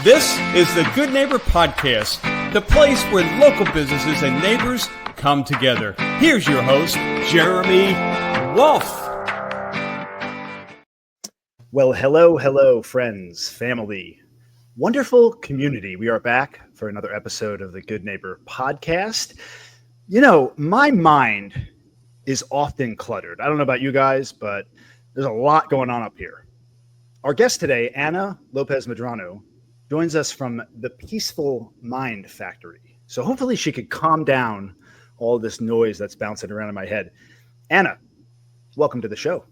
This is the Good Neighbor Podcast, the place where local businesses and neighbors come together. Here's your host, Jeremy Wolf. Well, hello, friends, family, wonderful community. We are back for another episode of the Good Neighbor Podcast. You know, my mind is often cluttered. I don't know about you guys, but there's a lot going on up here. Our guest today, Anna Lopez-Madrano, joins us from the Peaceful Mind Factory. So hopefully she could calm down all this noise that's bouncing around in my head. Anna, welcome to the show.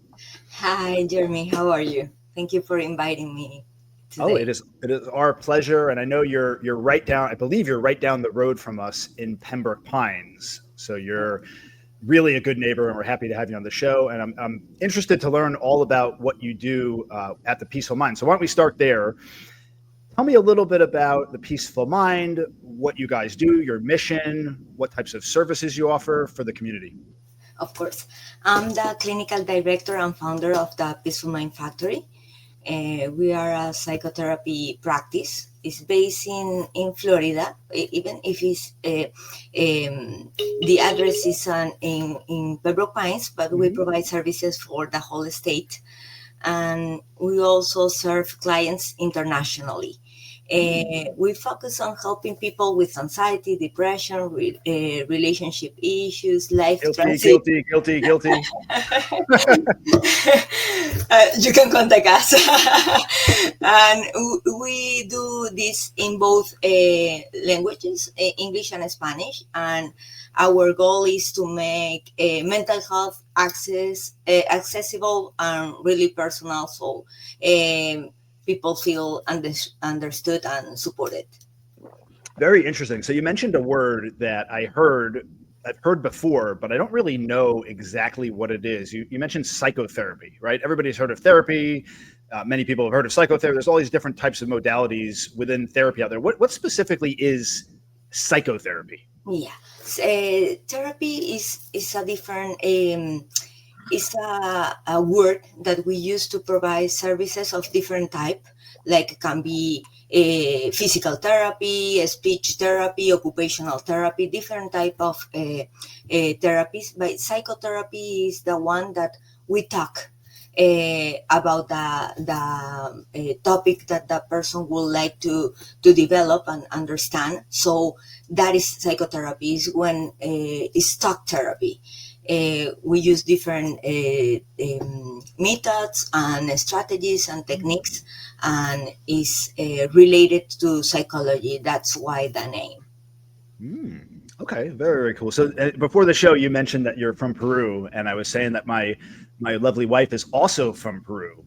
Hi, Jeremy. How are you? Thank you for inviting me today. Oh, it is our pleasure. And I know you're right down, I believe you're right down the road from us in Pembroke Pines. So you're really a good neighbor, and we're happy to have you on the show. And I'm interested to learn all about what you do at the Peaceful Mind. So why don't we start there? Tell me a little bit about the Peaceful Mind, what you guys do, your mission, what types of services you offer for the community. Of course. I'm the clinical director and founder of the Peaceful Mind Factory. We are a psychotherapy practice. It's based in Florida, even if it's the address is in Pembroke Pines, but we provide services for the whole state. And we also serve clients internationally. We focus on helping people with anxiety, depression, relationship issues, life transition. Guilty. You can contact us. And we do this in both languages, English and Spanish. And our goal is to make mental health accessible and really personal, so people feel understood and supported. Very interesting. So you mentioned a word that I've heard before, but I don't really know exactly what it is. You mentioned psychotherapy, right? Everybody's heard of therapy. Many people have heard of psychotherapy. There's all these different types of modalities within therapy out there. What specifically is psychotherapy? Yeah, therapy is a different. It's a word that we use to provide services of different type, like it can be physical therapy, speech therapy, occupational therapy, different type of therapies. But psychotherapy is the one that we talk about the topic that the person would like to develop and understand. So that is psychotherapy. Is when it's talk therapy. We use different methods and strategies and techniques, and is related to psychology. That's why the name. Okay, very cool. So before the show, you mentioned that you're from Peru, and I was saying that my lovely wife is also from Peru.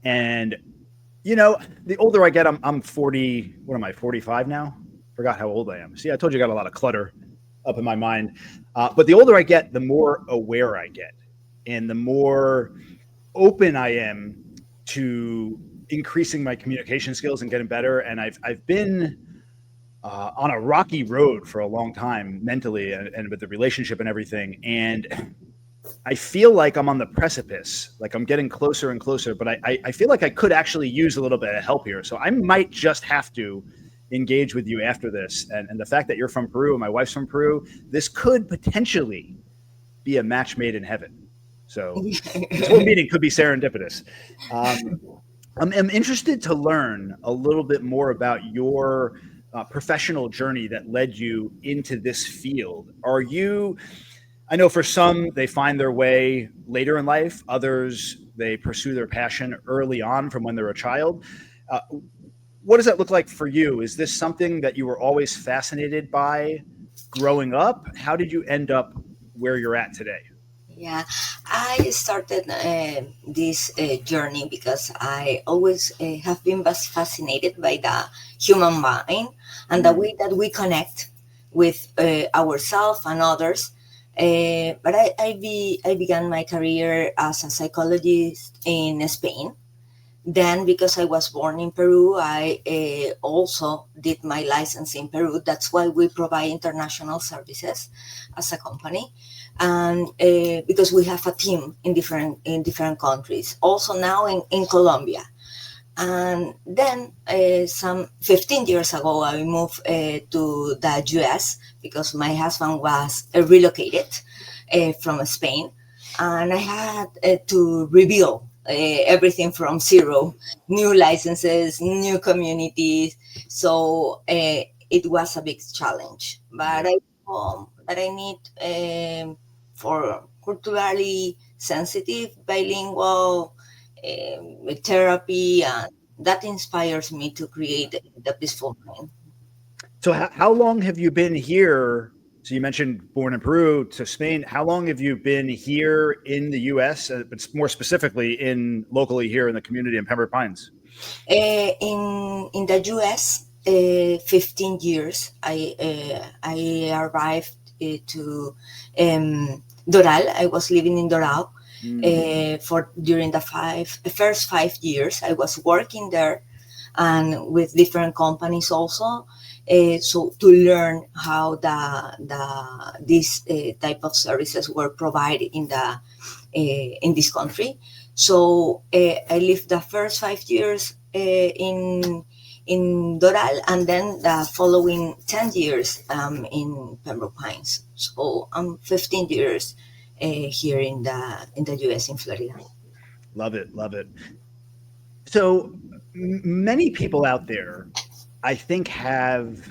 And you know, the older I get, I'm 40. What am I? 45 now? Forgot how old I am. See, I told you I got a lot of clutter up in my mind. But the older I get, the more aware I get, and the more open I am to increasing my communication skills and getting better. And I've been on a rocky road for a long time mentally and with the relationship and everything. And I feel like I'm on the precipice, like I'm getting closer and closer, but I feel like I could actually use a little bit of help here. So I might just have to engage with you after this. And the fact that you're from Peru and my wife's from Peru, this could potentially be a match made in heaven. So this whole meeting could be serendipitous. I'm interested to learn a little bit more about your professional journey that led you into this field. I know for some, they find their way later in life. Others, they pursue their passion early on from when they're a child. What does that look like for you? Is this something that you were always fascinated by growing up? How did you end up where you're at today? Yeah, I started this journey because I always have been fascinated by the human mind and the way that we connect with ourselves and others. But I began my career as a psychologist in Spain. Then, because I was born in Peru, I also did my license in Peru. That's why we provide international services as a company, and because we have a team in different countries. Also now in Colombia, And then some 15 years ago, I moved to the US because my husband was relocated from Spain. And I had to rebuild everything from zero, new licenses, new communities. So it was a big challenge. But Yeah. that I need for culturally sensitive, bilingual therapy, and that inspires me to create the peaceful mind. So how long have you been here? So you mentioned born in Peru to Spain. How long have you been here in the U.S., but more specifically in locally here in the community in Pembroke Pines? In the US, 15 years. I arrived to Doral. I was living in Doral for during the first 5 years. I was working there and with different companies also. So to learn how these type of services were provided in this country. So I lived the first 5 years in Doral, and then the following 10 years in Pembroke Pines. So I'm 15 years here in the US in Florida. Love it, love it. So many people out there, I think, have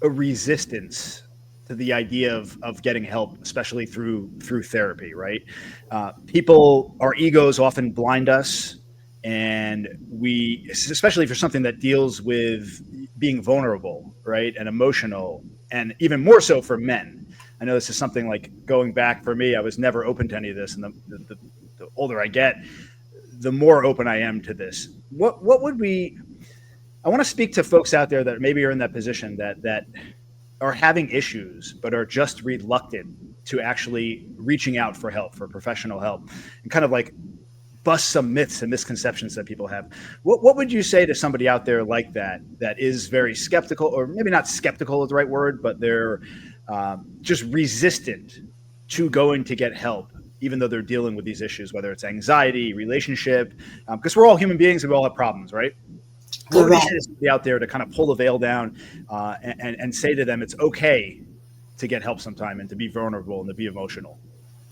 a resistance to the idea of getting help, especially through therapy, right? People, our egos often blind us, and we, especially for something that deals with being vulnerable, right, and emotional, and even more so for men. I know this is something like going back for me. I was never open to any of this, and the older I get, the more open I am to this. What would we? I want to speak to folks out there that maybe are in that position that are having issues but are just reluctant to actually reaching out for help, for professional help, and kind of like bust some myths and misconceptions that people have. What would you say to somebody out there like that is very skeptical, or maybe not skeptical is the right word, but they're just resistant to going to get help, even though they're dealing with these issues, whether it's anxiety, relationship, because we're all human beings and we all have problems, right? What would you say Correct. to somebody out there to kind of pull the veil down and say to them it's okay to get help sometime and to be vulnerable and to be emotional?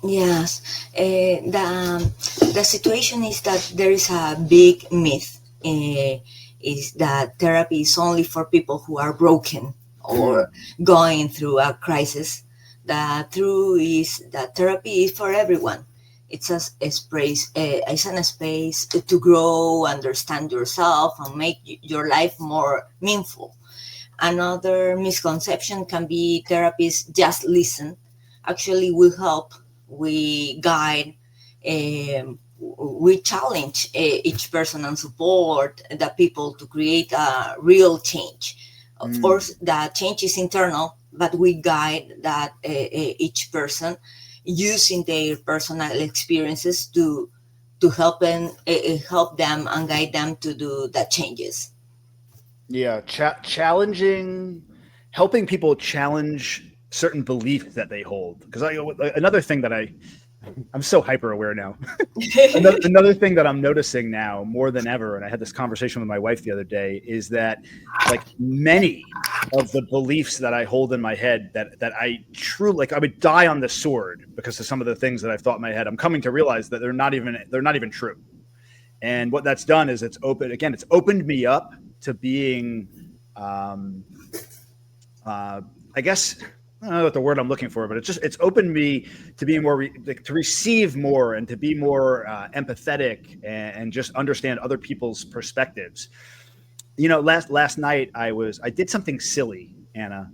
Yes, the situation is that there is a big myth. Is that therapy is only for people who are broken or going through a crisis. The truth is that therapy is for everyone. A space, it's a space to grow, understand yourself, and make your life more meaningful. Another misconception can be therapists just listen. Actually, we help, we guide, we challenge each person and support the people to create a real change. Of course, the change is internal, but we guide that each person using their personal experiences to help them and guide them to do the changes. Yeah, challenging, helping people challenge certain beliefs that they hold. Because another thing that I'm so hyper aware now. Another thing that I'm noticing now more than ever, and I had this conversation with my wife the other day, is that like many of the beliefs that I hold in my head that I truly like, I would die on the sword because of some of the things that I've thought in my head. I'm coming to realize that they're not even true. And what that's done is it's opened me up to being, I guess, I don't know what the word I'm looking for, but it's opened me to be more, to receive more and to be more empathetic and just understand other people's perspectives. You know, last night I did something silly, Anna.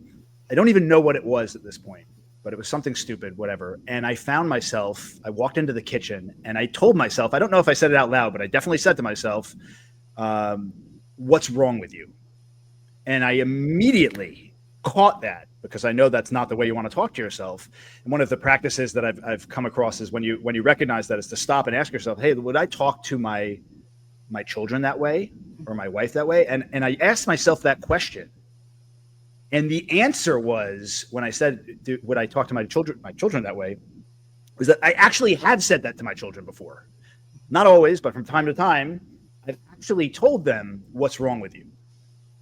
I don't even know what it was at this point, but it was something stupid, whatever. And I found myself, I walked into the kitchen and I told myself, I don't know if I said it out loud, but I definitely said to myself, what's wrong with you? And I immediately caught that because I know that's not the way you want to talk to yourself. And one of the practices that I've come across is when you recognize that, is to stop and ask yourself, hey, would I talk to my children that way or my wife that way? And I asked myself that question. And the answer was, when I said, would I talk to my children that way, was that I actually had said that to my children before. Not always, but from time to time, I've actually told them what's wrong with you.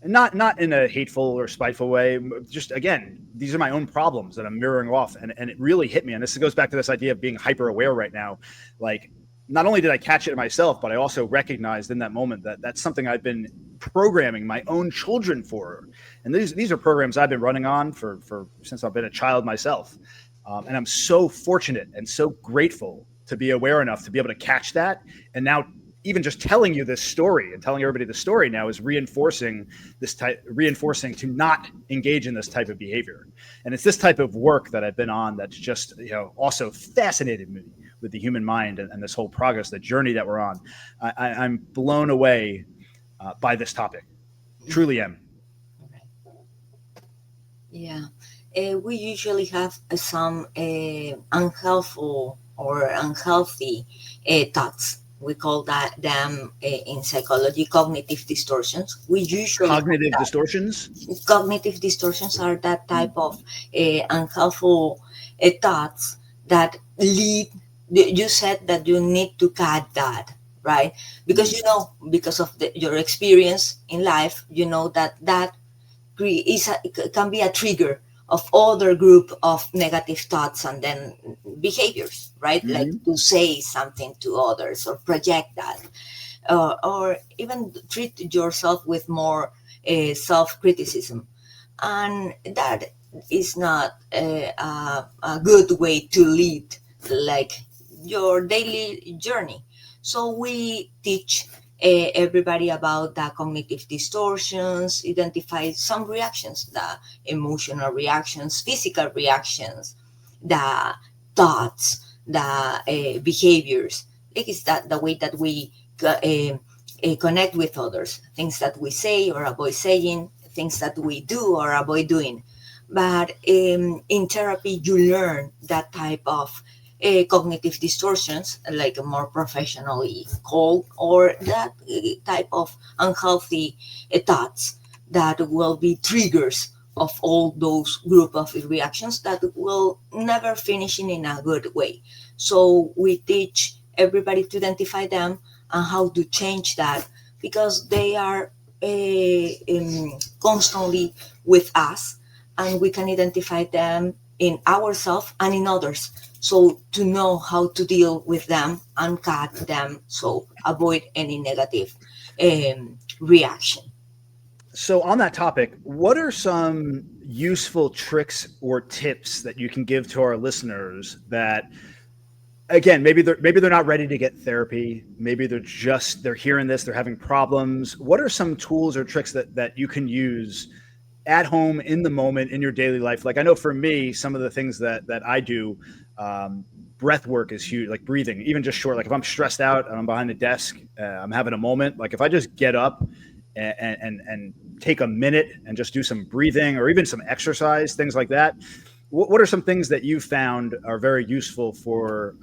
And not in a hateful or spiteful way. Just, again, these are my own problems that I'm mirroring off. And it really hit me. And this goes back to this idea of being hyper aware right now. Like, not only did I catch it myself, but I also recognized in that moment that that's something I've been programming my own children for. And these are programs I've been running on for since I've been a child myself. And I'm so fortunate and so grateful to be aware enough to be able to catch that. And now, even just telling you this story and telling everybody the story now is reinforcing to not engage in this type of behavior. And it's this type of work that I've been on that's just, also fascinated me with the human mind and this whole progress, the journey that we're on. I'm blown away by this topic. Truly am. Yeah. We usually have some unhelpful or unhealthy thoughts. We call them in psychology cognitive distortions. We usually Cognitive distortions? Cognitive distortions are that type of unhelpful thoughts that lead. You said that you need to cut that, right? Because because of your experience in life, that can be a trigger of other group of negative thoughts and then behaviors, right? Mm-hmm. Like to say something to others or project that, or even treat yourself with more self-criticism. And that is not a good way to lead like your daily journey. So we teach everybody about the cognitive distortions, identify some reactions, the emotional reactions, physical reactions, the thoughts, the behaviors. It is that the way that we connect with others, things that we say or avoid saying, things that we do or avoid doing. But in therapy, you learn that type of cognitive distortions, like more professionally called, or that type of unhealthy thoughts that will be triggers of all those group of reactions that will never finish in a good way. So we teach everybody to identify them and how to change that, because they are constantly with us, and we can identify them in ourselves and in others. So to know how to deal with them and cut them, so avoid any negative reaction. So on that topic, what are some useful tricks or tips that you can give to our listeners that, again, maybe they're not ready to get therapy, maybe they're hearing this, they're having problems. What are some tools or tricks that you can use at home, in the moment, in your daily life? Like, I know for me, some of the things that I do, breath work is huge, like breathing, even just short. Like if I'm stressed out and I'm behind the desk, I'm having a moment, like if I just get up and take a minute and just do some breathing or even some exercise, things like that. What are some things that you found are very useful for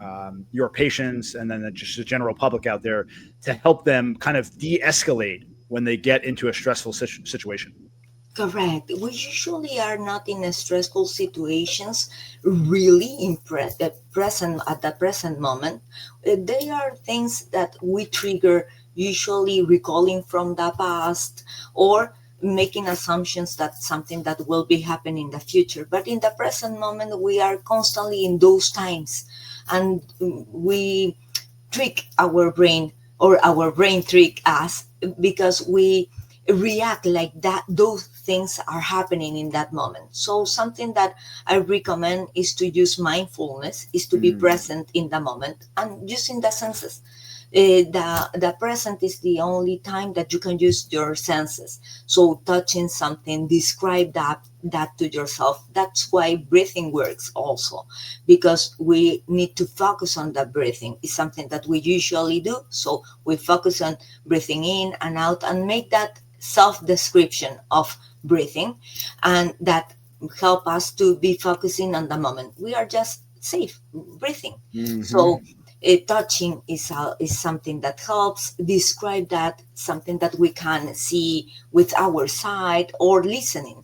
your patients and then just the general public out there to help them kind of de-escalate when they get into a stressful situation? Correct. We usually are not in a stressful situations really at the present moment. They are things that we trigger, usually recalling from the past or making assumptions that something that will be happening in the future. But in the present moment, we are constantly in those times, and we trick our brain, or our brain trick us, because we react like that those things are happening in that moment. So something that I recommend is to use mindfulness, is to be present in the moment and using the senses. The present is the only time that you can use your senses. So touching something, describe that to yourself. That's why breathing works also, because we need to focus on the breathing. It's something that we usually do. So we focus on breathing in and out and make that self-description of breathing, and that help us to be focusing on the moment. We are just safe breathing. So touching is something that helps. Describe that, something that we can see with our sight, or listening,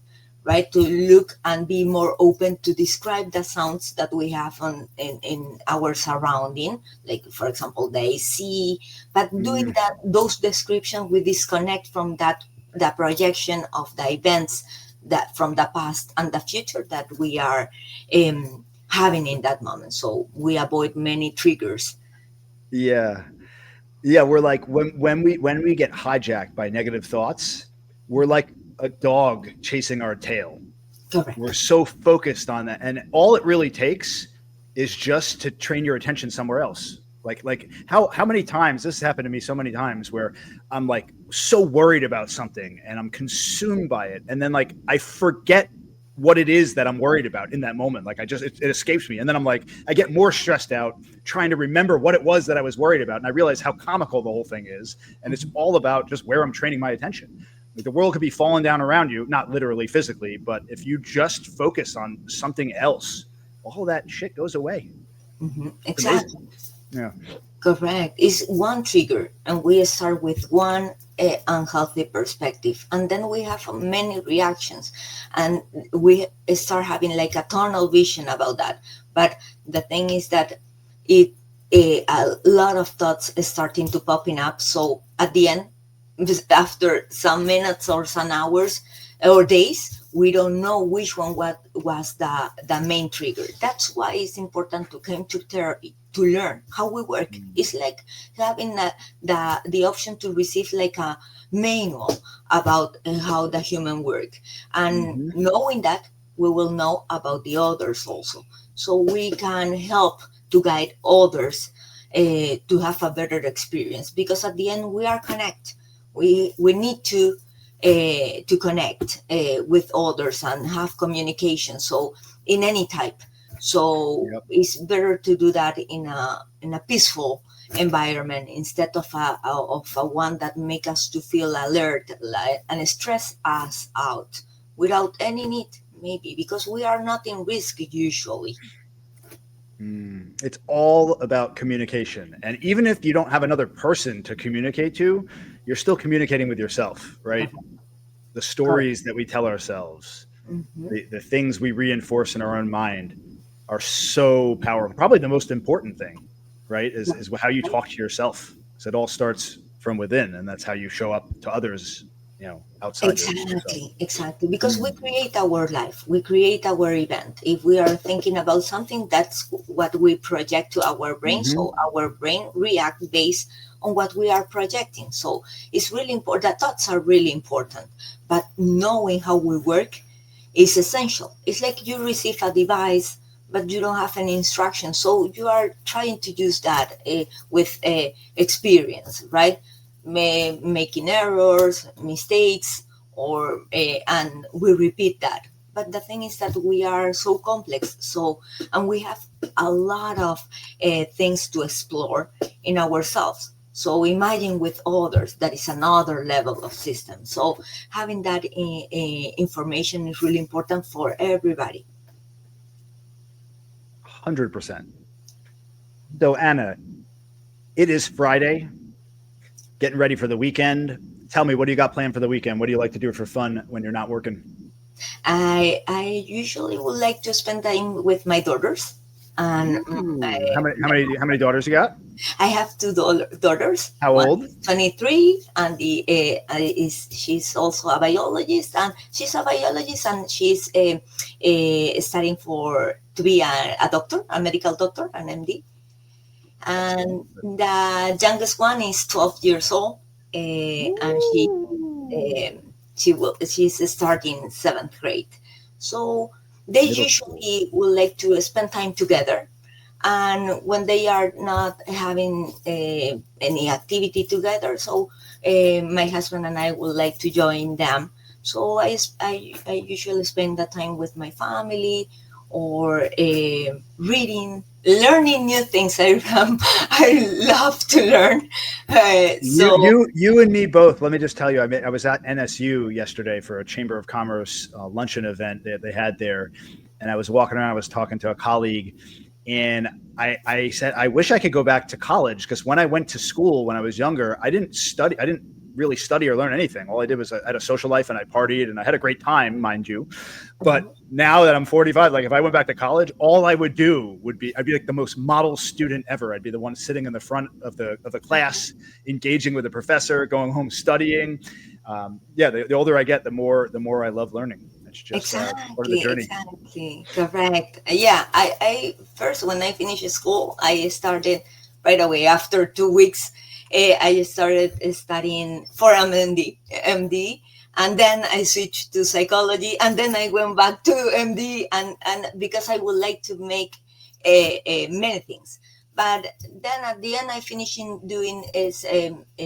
right? To look and be more open to describe the sounds that we have in our surrounding, like for example the AC. But doing those descriptions, we disconnect from that, the projection of the events that from the past and the future that we are having in that moment. So we avoid many triggers. Yeah. Yeah, we're like when we get hijacked by negative thoughts, we're like a dog chasing our tail. Correct. We're so focused on that, and all it really takes is just to train your attention somewhere else. Like how many times this has happened to me so many times where I'm like so worried about something and I'm consumed by it, and then like I forget what it is that I'm worried about in that moment. Like it escapes me. And then I'm like, I get more stressed out trying to remember what it was that I was worried about. And I realize how comical the whole thing is. And it's all about just where I'm training my attention. Like the world could be falling down around you, not literally physically, but if you just focus on something else, all that shit goes away. Exactly. Yeah. Correct. It's one trigger, and we start with one unhealthy perspective, and then we have many reactions, and we start having like a tunnel vision about that. But the thing is that a lot of thoughts is starting to popping up. So at the end, just after some minutes or some hours or days, we don't know which one what was the main trigger. That's why it's important to come to therapy to learn how we work. It's like having the option to receive like a manual about how the human work, and knowing that, we will know about the others also, so we can help to guide others to have a better experience, because at the end we are connect. We need to connect with others and have communication, so in any type. So it's better to do that in a peaceful environment instead of a one that make us to feel alert, and stress us out without any need, maybe because we are not in risk usually. It's all about communication. And even if you don't have another person to communicate to, you're still communicating with yourself, right? The stories that we tell ourselves, the things we reinforce in our own mind are so powerful. Probably the most important thing, right, is how you talk to yourself. So it all starts from within, and that's how you show up to others, outside. Exactly. Because we create our life, we create our event. If we are thinking about something, that's what we project to our brain. So our brain reacts based on what we are projecting. So it's really important. The thoughts are really important, but knowing how we work is essential. It's like you receive a device, but you don't have any instruction. So you are trying to use that with experience, right? Making errors, mistakes, or and we repeat that. But the thing is that we are so complex, and we have a lot of things to explore in ourselves. So imagine with others, that is another level of system. So having that information is really important for everybody. 100%. So Anna, it is Friday, getting ready for the weekend. Tell me, what do you got planned for the weekend? What do you like to do for fun when you're not working? I usually would like to spend time with my daughters. And how many daughters you got? I have two daughters. How old? 23, and she's also a biologist, and she's studying to be a doctor, a medical doctor, an MD. And the youngest one is 12 years old, and she's starting 7th grade. So they usually would like to spend time together. And when they are not having any activity together, so my husband and I would like to join them. So I usually spend that time with my family, or reading, learning new things. I love to learn. So you and me both. Let me just tell you, I was at NSU yesterday for a Chamber of Commerce luncheon event that they had there, and I was walking around. I was talking to a colleague, and I said, I wish I could go back to college, because when I went to school when I was younger, I didn't study. I didn't really study or learn anything. All I did was I had a social life and I partied and I had a great time, mind you. But now that I'm 45, like if I went back to college, all I would do would be, I'd be like the most model student ever. I'd be the one sitting in the front of the class, engaging with the professor, going home studying. The older I get, the more I love learning. It's just part of the journey. Exactly, correct. Yeah, I first, when I finished school, I started right away after 2 weeks. I started studying for MD, and then I switched to psychology, and then I went back to MD, and because I would like to make many things. But then at the end, I finished doing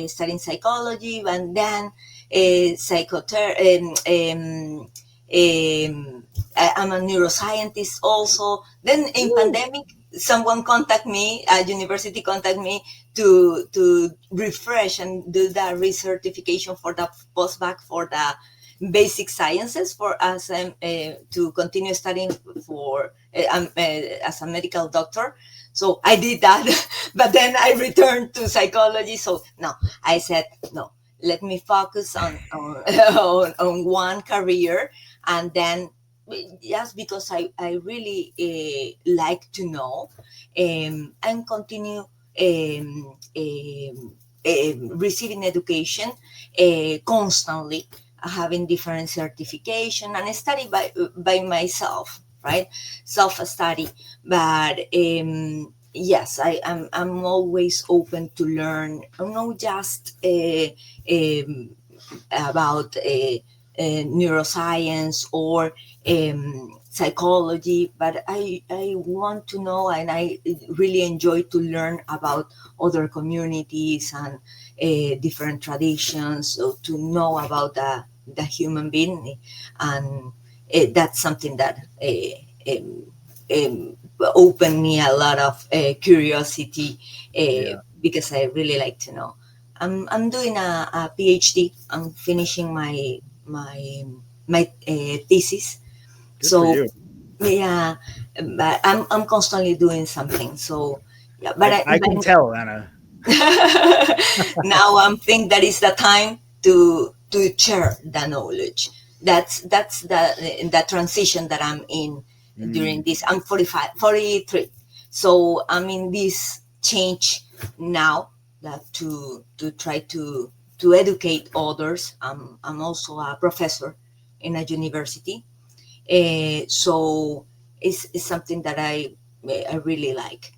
studying psychology, and then psychotherapy. I'm a neuroscientist also. Then in pandemic, someone contact me, a university contact me to refresh and do the recertification for the postbac for the basic sciences for us to continue studying for as a medical doctor. So I did that, but then I returned to psychology. So no, I said no. Let me focus on on one career, and then just because I really like to know and continue receiving education constantly, having different certification and study by myself, right? Self-study. But yes, I'm always open to learn, not just about neuroscience or psychology, but I want to know, and I really enjoy to learn about other communities and different traditions, so to know about the human being, and that's something that opened me a lot of curiosity because I really like to know. I'm doing a PhD. I'm finishing my thesis. Good for you. Yeah, but I'm constantly doing something. So yeah, but I can tell, Anna. now I'm think that is the time to share the knowledge. That's the transition that I'm in during this. I'm 43. So I'm in this change now, that to try to educate others. I'm also a professor in a university. So it's something that I really like.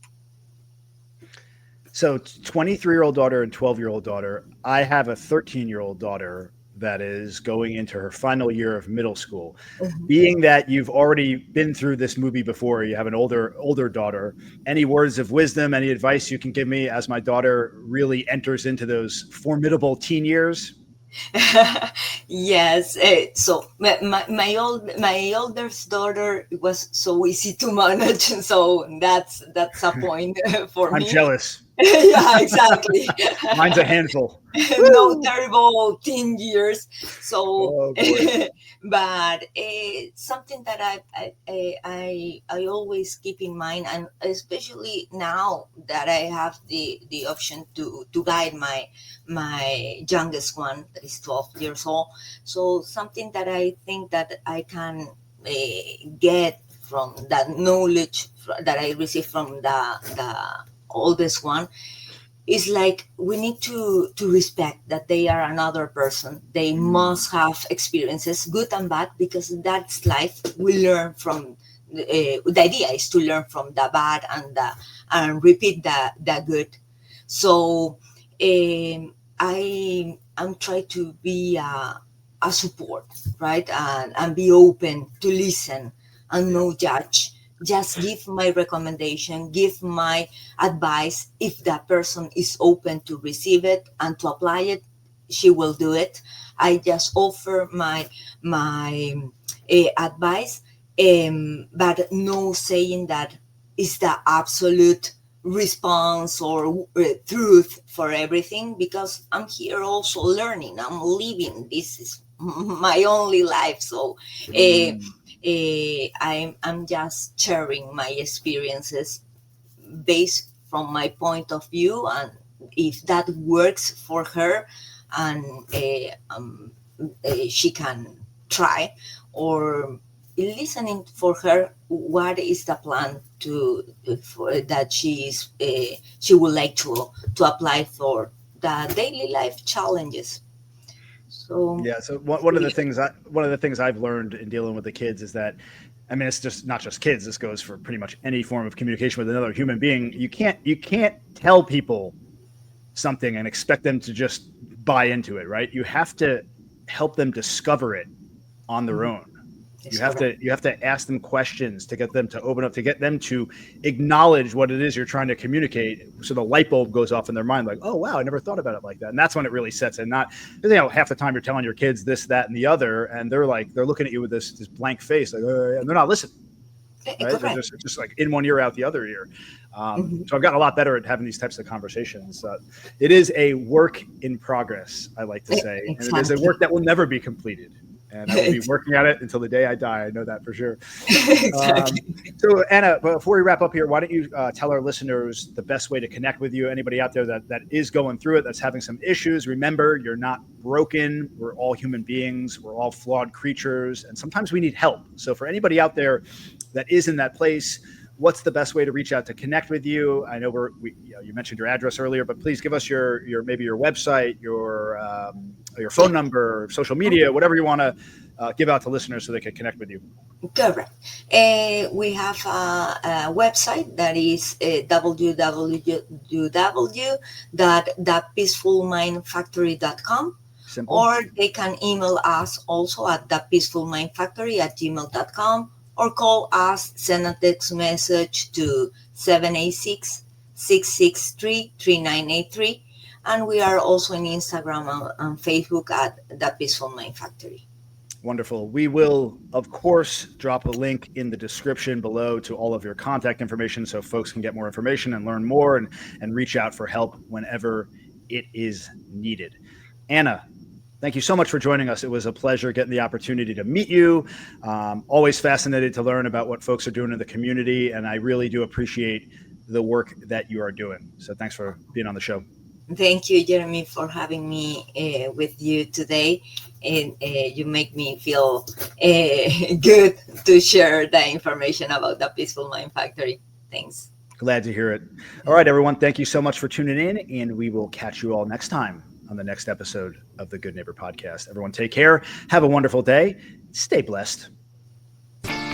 So 23-year-old daughter and 12-year-old daughter. I have a 13-year-old daughter that is going into her final year of middle school. Mhm. Being that you've already been through this movie before, you have an older daughter, any words of wisdom, any advice you can give me as my daughter really enters into those formidable teen years? Yes. So my oldest daughter was so easy to manage, so that's a point for I'm me. jealous. Yeah, exactly. Mine's a handful. No terrible teen years. So, Oh, boy. but something that I always keep in mind, and especially now that I have the option to guide my youngest one that is 12 years old. So something that I think that I can get from that knowledge that I receive from the oldest one is like, we need to respect that they are another person. They must have experiences, good and bad, because that's life. We learn from the idea is to learn from the bad and repeat the good. So I'm trying to be a support, right, and be open to listen and no judge. Just give my recommendation, give my advice. If that person is open to receive it and to apply it, she will do it. I just offer my advice, but no saying that is the absolute response or truth for everything, because I'm here also learning. I'm living. This is my only life. So I'm just sharing my experiences based from my point of view, and if that works for her, and she can try, or listening for her what is the plan that she would like to apply for the daily life challenges. So So one of the things I've learned in dealing with the kids is that, I mean, it's just not just kids. This goes for pretty much any form of communication with another human being. You can't tell people something and expect them to just buy into it, right? You have to help them discover it on their own. You have to ask them questions to get them to open up, to get them to acknowledge what it is you're trying to communicate. So the light bulb goes off in their mind, like, oh, wow, I never thought about it like that. And that's when it really sets in. Not, half the time you're telling your kids this, that, and the other, and they're looking at you with this blank face, like, and they're not listening. Right? They're just like in one ear, out the other ear. So I've gotten a lot better at having these types of conversations. It is a work in progress, I like to say, and it is a work that will never be completed. And I will be working at it until the day I die. I know that for sure. So Anna, before we wrap up here, why don't you tell our listeners the best way to connect with you? Anybody out there that is going through it, that's having some issues, remember, you're not broken. We're all human beings. We're all flawed creatures. And sometimes we need help. So for anybody out there that is in that place, what's the best way to reach out to connect with you? I know you mentioned your address earlier, but please give us your website, your phone number, social media, whatever you want to give out to listeners so they can connect with you. Correct. We have a website that is www.thepeacefulmindfactory.com. Simple. Or they can email us also at thepeacefulmindfactory@gmail.com, or call us, send a text message to 786-663-3983. And we are also on Instagram and Facebook at The Peaceful Mind Factory. Wonderful. We will, of course, drop a link in the description below to all of your contact information so folks can get more information and learn more and reach out for help whenever it is needed. Anna, thank you so much for joining us. It was a pleasure getting the opportunity to meet you. Always fascinated to learn about what folks are doing in the community, and I really do appreciate the work that you are doing. So thanks for being on the show. Thank you, Jeremy, for having me with you today. And you make me feel good to share the information about the Peaceful Mind Factory. Thanks. Glad to hear it. All right, everyone. Thank you so much for tuning in, and we will catch you all next time on the next episode of the Good Neighbor Podcast. Everyone take care. Have a wonderful day. Stay blessed.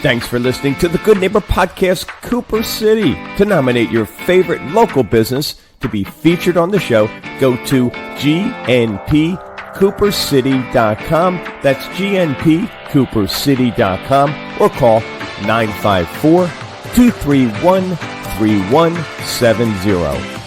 Thanks for listening to the Good Neighbor Podcast, Cooper City. To nominate your favorite local business to be featured on the show, go to gnpcoopercity.com. That's gnpcoopercity.com, or call 954-231-3170.